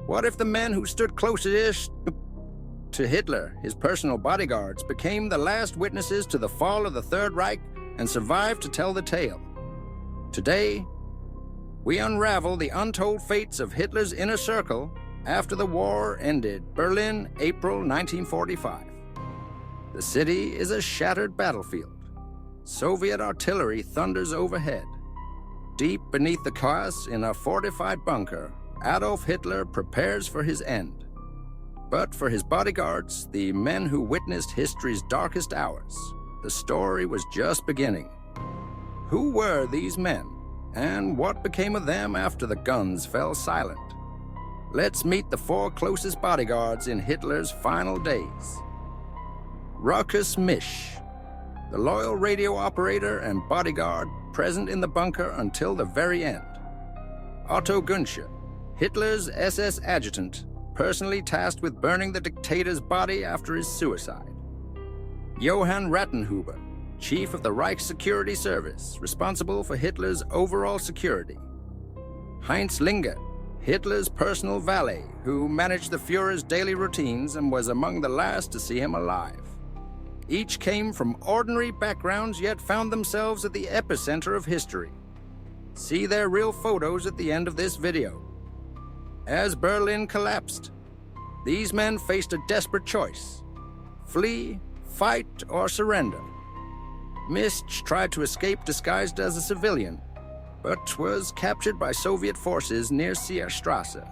What if the men who stood closest to Hitler, his personal bodyguards, became the last witnesses to the fall of the Third Reich and survived to tell the tale? Today, we unravel the untold fates of Hitler's inner circle after the war ended, Berlin, April 1945. The city is a shattered battlefield. Soviet artillery thunders overhead. Deep beneath the chaos, in a fortified bunker, Adolf Hitler prepares for his end. But for his bodyguards, the men who witnessed history's darkest hours, the story was just beginning. Who were these men, and what became of them after the guns fell silent? Let's meet the 4 closest bodyguards in Hitler's final days. Rochus Misch, the loyal radio operator and bodyguard present in the bunker until the very end. Otto Günsche, Hitler's SS adjutant, personally tasked with burning the dictator's body after his suicide. Johan Ratenhuber, chief of the Reich Security Service, responsible for Hitler's overall security. Heinz Linge, Hitler's personal valet, who managed the Führer's daily routines and was among the last to see him alive. Each came from ordinary backgrounds, yet found themselves at the epicenter of history. See their real photos at the end of this video. As Berlin collapsed, these men faced a desperate choice: flee, fight, or surrender. Misch tried to escape disguised as a civilian, but was captured by Soviet forces near Sierstrasse.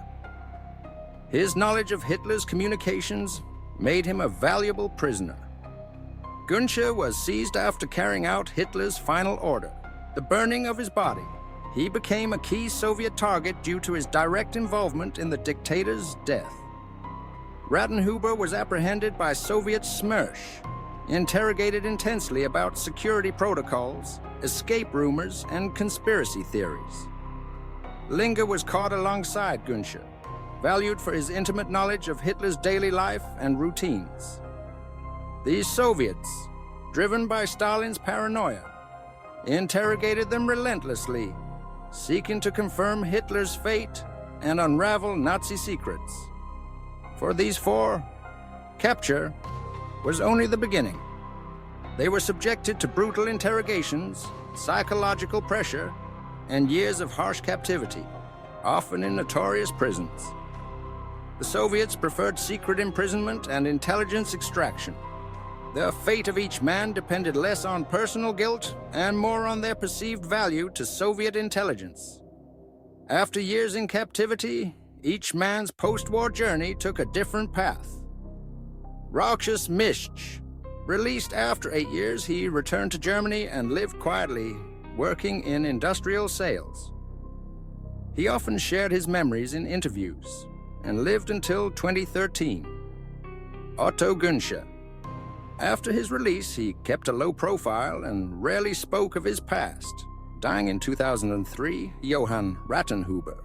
His knowledge of Hitler's communications made him a valuable prisoner. Günsche was seized after carrying out Hitler's final order, the burning of his body. He became a key Soviet target due to his direct involvement in the dictator's death. Ratenhuber was apprehended by Soviet Smersh, interrogated intensely about security protocols, escape rumors, and conspiracy theories. Linge was caught alongside Günsche, valued for his intimate knowledge of Hitler's daily life and routines. These Soviets, driven by Stalin's paranoia, interrogated them relentlessly, seeking to confirm Hitler's fate and unravel Nazi secrets. For these 4, capture was only the beginning. They were subjected to brutal interrogations, psychological pressure, and years of harsh captivity, often in notorious prisons. The Soviets preferred secret imprisonment and intelligence extraction. The fate of each man depended less on personal guilt and more on their perceived value to Soviet intelligence. After years in captivity, each man's post-war journey took a different path. Rochus Misch, released after 8 years, he returned to Germany and lived quietly, working in industrial sales. He often shared his memories in interviews and lived until 2013. Otto Günsche. After his release, he kept a low profile and rarely spoke of his past, dying in 2003, Johan Ratenhuber.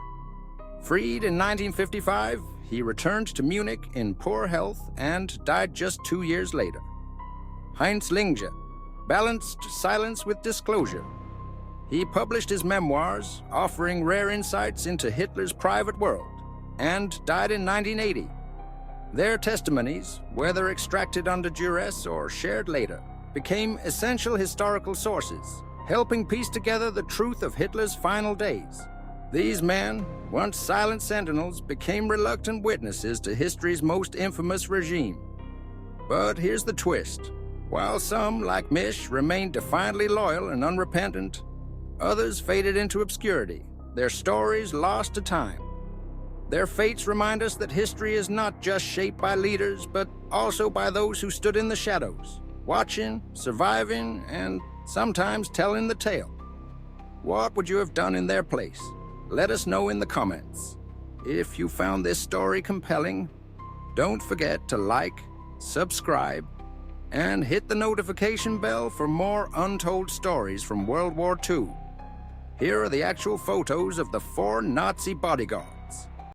Freed in 1955, he returned to Munich in poor health and died just 2 years later. Heinz Linge balanced silence with disclosure. He published his memoirs, offering rare insights into Hitler's private world, and died in 1980. Their testimonies, whether extracted under duress or shared later, became essential historical sources, helping piece together the truth of Hitler's final days. These men, once silent sentinels, became reluctant witnesses to history's most infamous regime. But here's the twist. While some, like Misch, remained defiantly loyal and unrepentant, others faded into obscurity, their stories lost to time. Their fates remind us that history is not just shaped by leaders, but also by those who stood in the shadows, watching, surviving, and sometimes telling the tale. What would you have done in their place? Let us know in the comments. If you found this story compelling, don't forget to like, subscribe, and hit the notification bell for more untold stories from World War II. Here are the actual photos of the 4 Nazi bodyguards.